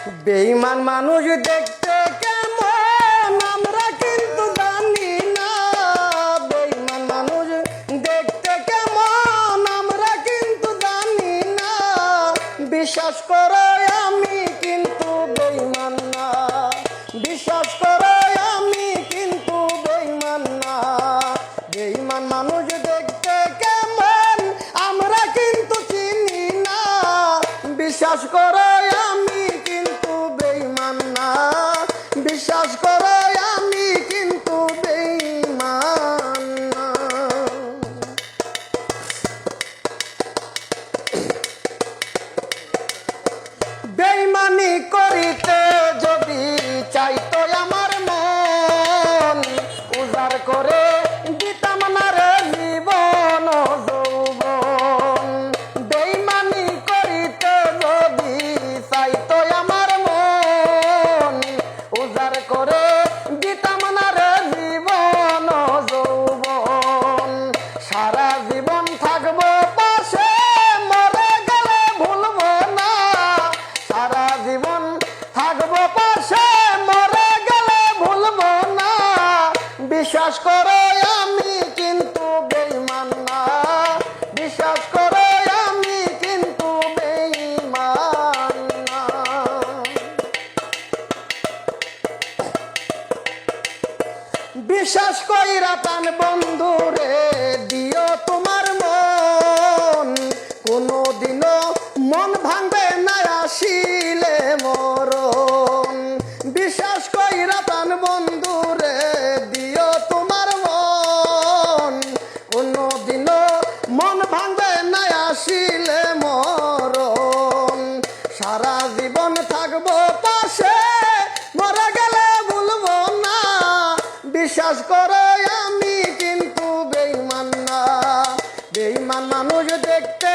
বেঈমান মানুষ দেখতে কেমন আমরা কিন্তু জানি না। বেঈমান মানুষ দেখতে কেমন আমরা কিন্তু জানি না। বিশ্বাস করো আমি কিন্তু বেঈমান না। বিশ্বাস করো আমি কিন্তু বেঈমান না। বেঈমান মানুষ দেখতে কেমন আমরা কিন্তু চিনি না। বিশ্বাস করো আমি কিন্তু বেঈমান না। বিশ্বাস করো আমি কিন্তু বেঈমান না। বেঈমানি করিতে যদি চাইতো আমার মন, উজাড় করে দিতাম না রে জীবন যৌবন। বেঈমানি করিতে যদি চাইতো আমার মন, উজাড় করে দিতাম না রে জীবন যৌবন। সারা জীবন থাকবো পাশে, মরে গেলে ভুলবো না। সারা জীবন থাকবো পাশে, মরে গেলে ভুলবো না। বিশ্বাস করো আমি কিন্তু বেঈমান না। বিশ্বাস করো আমি কিন্তু বেঈমান না। বিশ্বাস কইরা প্রাণ বন্ধু রে দিও তোমার মন। কোনোদিনও মন ভাঙবে না আসিলে মরণ। বিশ্বাস কইরা প্রাণ বন্ধু রে দিও তোমার মন। কোনোদিনও মন ভাঙবে না আসিলে মরণ। সারা জীবন থাকবো পাশে, মরে গেলে ভুলবো না। বিশ্বাস করো আমি কিন্তু বেঈমান না। বেঈমান মানুষ দেখতে